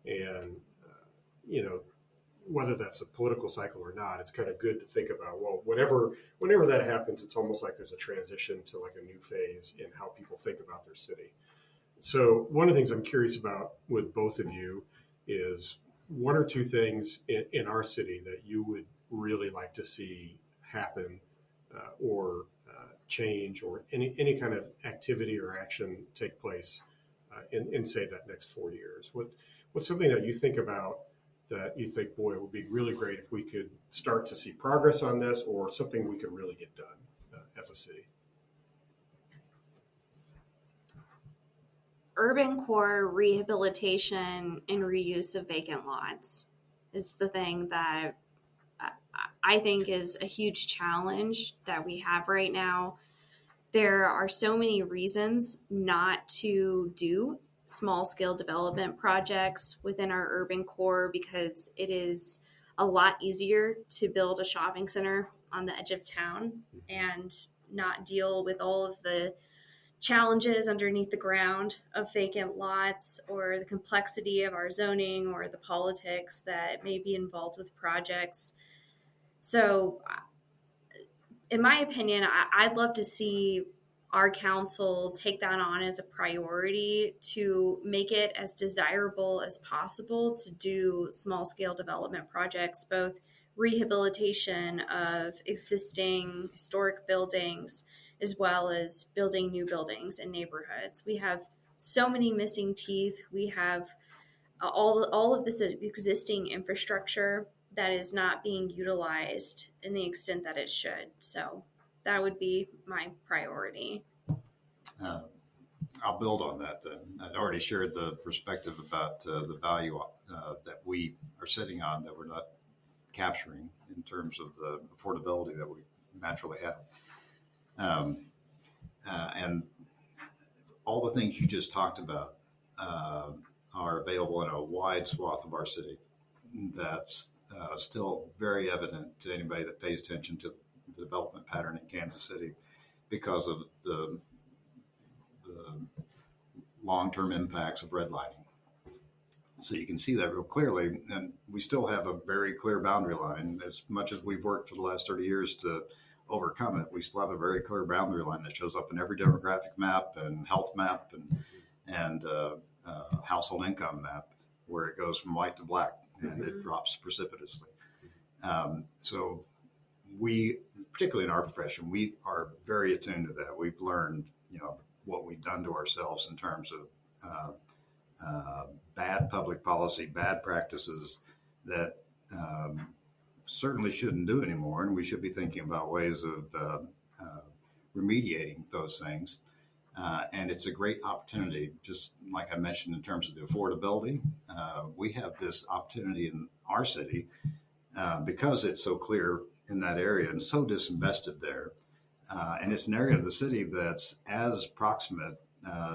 and whether that's a political cycle or not, it's kind of good to think about, well, whenever that happens, it's almost like there's a transition to like a new phase in how people think about their city. So one of the things I'm curious about with both of you is one or two things in our city that you would really like to see happen or change, or any kind of activity or action take place in say that next 4 years. What's something that you think about that you think, boy, it would be really great if we could start to see progress on this, or something we could really get done as a city? Urban core rehabilitation and reuse of vacant lots is the thing that I think is a huge challenge that we have right now. There are so many reasons not to do small scale development projects within our urban core, because it is a lot easier to build a shopping center on the edge of town and not deal with all of the challenges underneath the ground of vacant lots, or the complexity of our zoning, or the politics that may be involved with projects. So in my opinion, I'd love to see our council take that on as a priority to make it as desirable as possible to do small scale development projects, both rehabilitation of existing historic buildings as well as building new buildings in neighborhoods. We have so many missing teeth. We have all of this existing infrastructure that is not being utilized in the extent that it should. So that would be my priority. I'll build on that then. I'd already shared the perspective about the value that we are sitting on that we're not capturing in terms of the affordability that we naturally have. And all the things you just talked about are available in a wide swath of our city. That's still very evident to anybody that pays attention to the development pattern in Kansas City, because of the long-term impacts of redlining. So you can see that real clearly, and we still have a very clear boundary line. As much as we've worked for the last 30 years to overcome it, we still have a very clear boundary line that shows up in every demographic map and health map and household income map, where it goes from white to black, and it drops precipitously. So we, particularly in our profession, we are very attuned to that. We've learned, what we've done to ourselves in terms of bad public policy, bad practices that certainly shouldn't do anymore. And we should be thinking about ways of remediating those things. And it's a great opportunity, just like I mentioned in terms of the affordability. We have this opportunity in our city because it's so clear in that area and so disinvested there. And it's an area of the city that's as proximate,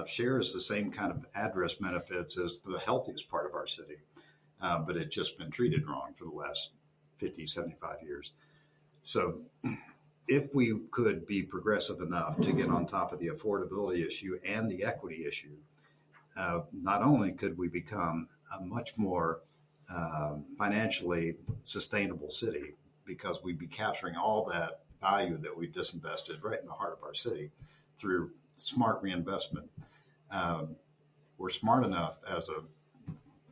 shares the same kind of address benefits as the healthiest part of our city. But it's just been treated wrong for the last 50, 75 years. So if we could be progressive enough to get on top of the affordability issue and the equity issue, not only could we become a much more financially sustainable city, because we'd be capturing all that value that we disinvested right in the heart of our city through smart reinvestment. We're smart enough as a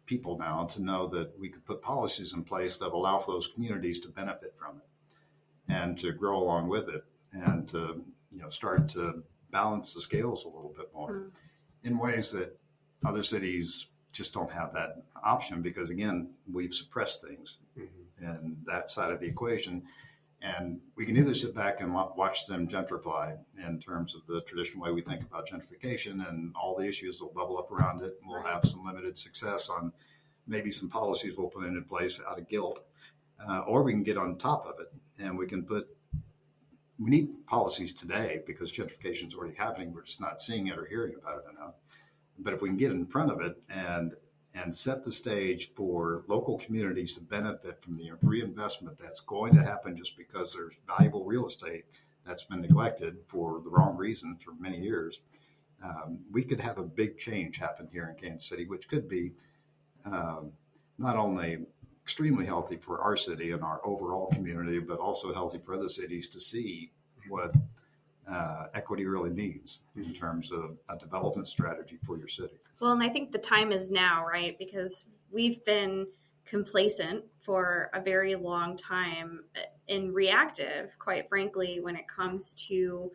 people now to know that we could put policies in place that allow for those communities to benefit from it and to grow along with it, and to start to balance the scales a little bit more in ways that other cities just don't have that option because, again, we've suppressed things and that side of the equation. And we can either sit back and watch them gentrify in terms of the traditional way we think about gentrification and all the issues that will bubble up around it. We'll have some limited success on maybe some policies we'll put into place out of guilt, or we can get on top of it and we need policies today because gentrification is already happening. We're just not seeing it or hearing about it enough. But if we can get in front of it and set the stage for local communities to benefit from the reinvestment that's going to happen just because there's valuable real estate that's been neglected for the wrong reasons for many years, we could have a big change happen here in Kansas City, which could be not only extremely healthy for our city and our overall community, but also healthy for other cities to see what equity really means in terms of a development strategy for your city. Well, and I think the time is now, right? Because we've been complacent for a very long time and reactive, quite frankly, when it comes to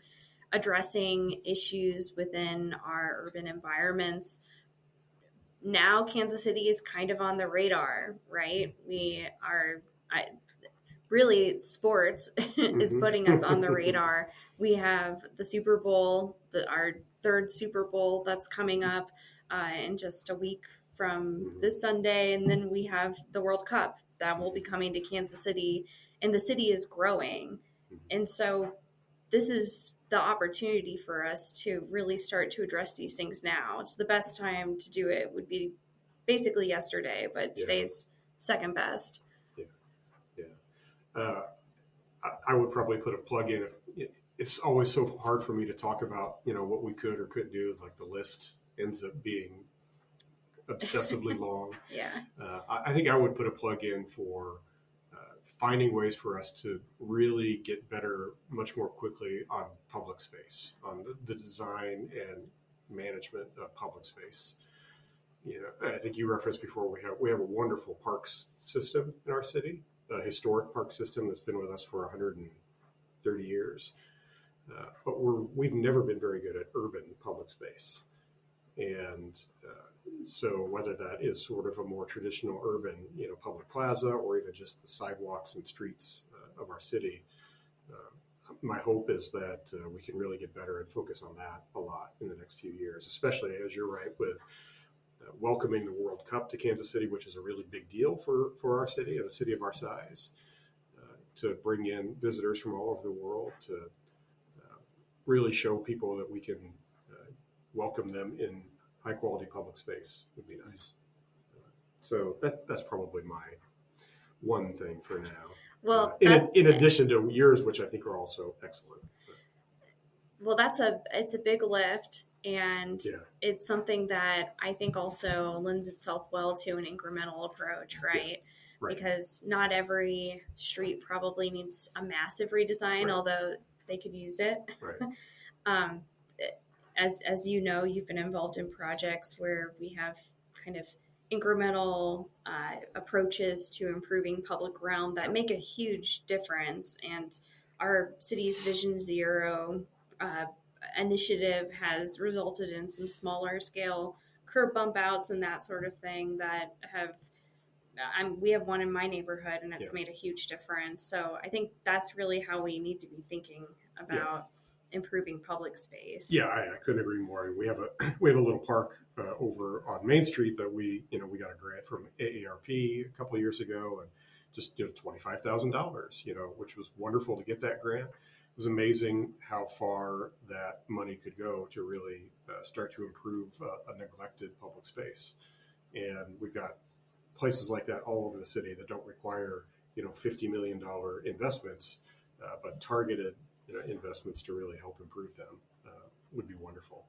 addressing issues within our urban environments. Now, Kansas City is kind of on the radar, right? We are... really, sports is putting us on the radar. We have the Super Bowl, our third Super Bowl that's coming up in just a week from this Sunday. And then we have the World Cup that will be coming to Kansas City. And the city is growing. And so this is the opportunity for us to really start to address these things now. It's the best time to do it. Would be basically yesterday, but today's second best. I would probably put a plug in. It's always so hard for me to talk about, what we could or couldn't do. Like the list ends up being obsessively long. I think I would put a plug in for finding ways for us to really get better much more quickly on public space, on the design and management of public space. I think you referenced before, we have a wonderful parks system in our city. A historic park system that's been with us for 130 years. But we've never been very good at urban public space. And so whether that is sort of a more traditional urban, public plaza, or even just the sidewalks and streets of our city, my hope is that we can really get better and focus on that a lot in the next few years, especially, as you're right, with welcoming the World Cup to Kansas City, which is a really big deal for our city and a city of our size, to bring in visitors from all over the world, to really show people that we can welcome them in high quality public space would be nice. So that's probably my one thing for now. Well, in addition to yours, which I think are also excellent. Well, it's a big lift. And it's something that I think also lends itself well to an incremental approach, right? Because not every street probably needs a massive redesign, although they could use it. As you know, you've been involved in projects where we have kind of incremental approaches to improving public realm that make a huge difference. And our city's Vision Zero initiative has resulted in some smaller scale curb bump outs and that sort of thing that we have one in my neighborhood and it's made a huge difference. So I think that's really how we need to be thinking about improving public space. I couldn't agree more. We have a little park over on Main Street that we got a grant from AARP a couple of years ago, and just $25,000, which was wonderful to get that grant. It was amazing how far that money could go to really start to improve a neglected public space. And we've got places like that all over the city that don't require, $50 million investments, but targeted investments to really help improve them would be wonderful.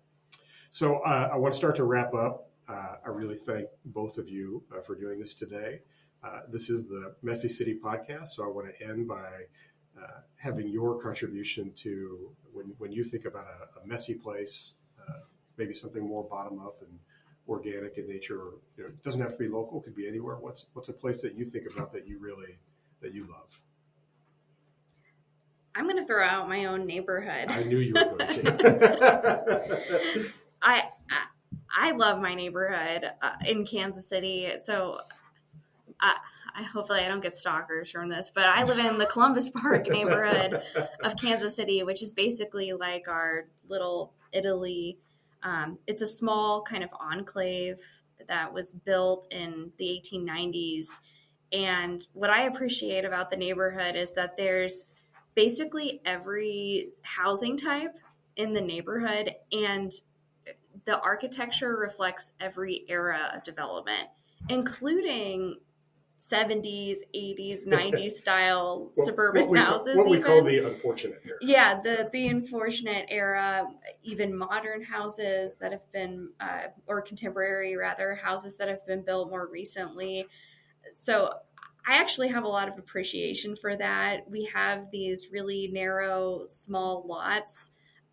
So I want to start to wrap up. I really thank both of you for doing this today. This is the Messy City podcast, so I want to end by having your contribution to when you think about a messy place, maybe something more bottom up and organic in nature, or it doesn't have to be local, it could be anywhere. What's a place that you think about that you love? I'm going to throw out my own neighborhood. I knew you were going to. I love my neighborhood in Kansas City. So hopefully I don't get stalkers from this, but I live in the Columbus Park neighborhood of Kansas City, which is basically like our little Italy. It's a small kind of enclave that was built in the 1890s. And what I appreciate about the neighborhood is that there's basically every housing type in the neighborhood, and the architecture reflects every era of development, including 70s, 80s, 90s style suburban houses. What we call the unfortunate era. Yeah, the unfortunate era, even modern houses that have been, or contemporary rather, houses that have been built more recently. So I actually have a lot of appreciation for that. We have these really narrow, small lots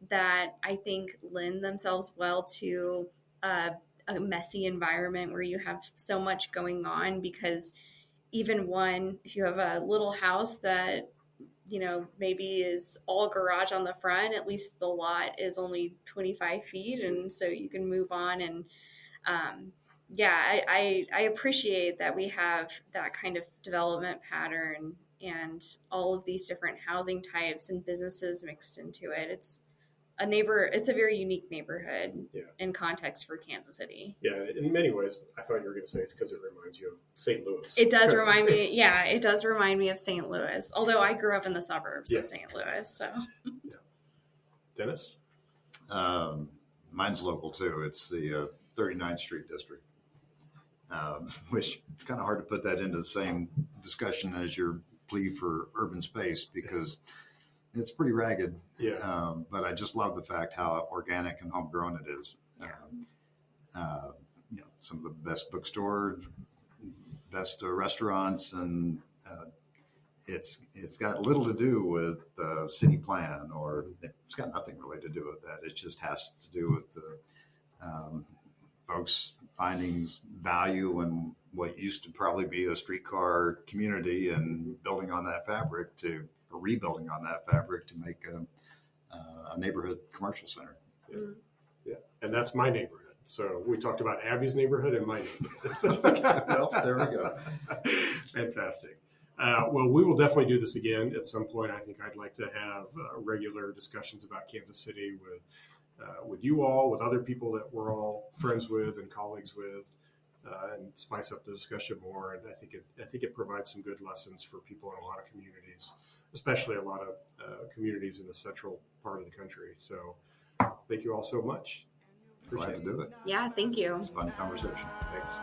that I think lend themselves well to a messy environment where you have so much going on, because even if you have a little house that, maybe is all garage on the front, at least the lot is only 25 feet. And so you can move on. And I appreciate that we have that kind of development pattern and all of these different housing types and businesses mixed into it. It's a very unique neighborhood in context for Kansas City. Yeah, in many ways, I thought you were going to say it's because it reminds you of St. Louis. It does remind me. Yeah, it does remind me of St. Louis. Although I grew up in the suburbs of St. Louis, so. Yeah. Dennis? Mine's local too. It's the 39th Street district, which it's kind of hard to put that into the same discussion as your plea for urban space, because it's pretty ragged. Yeah. But I just love the fact how organic and homegrown it is. Some of the best bookstores, best restaurants, and it's got little to do with the city plan, or it's got nothing really to do with that. It just has to do with the folks finding value in what used to probably be a streetcar community and building on that fabric or rebuilding on that fabric to make a neighborhood commercial center. Yeah, and that's my neighborhood. So we talked about Abby's neighborhood and my neighborhood. Well, there we go. Fantastic. Well, we will definitely do this again at some point. I think I'd like to have regular discussions about Kansas City with you all, with other people that we're all friends with and colleagues with, and spice up the discussion more. And I think it provides some good lessons for people in a lot of communities, especially a lot of communities in the central part of the country. So thank you all so much. Glad to do it. Yeah, thank you. It's a fun conversation. Thanks.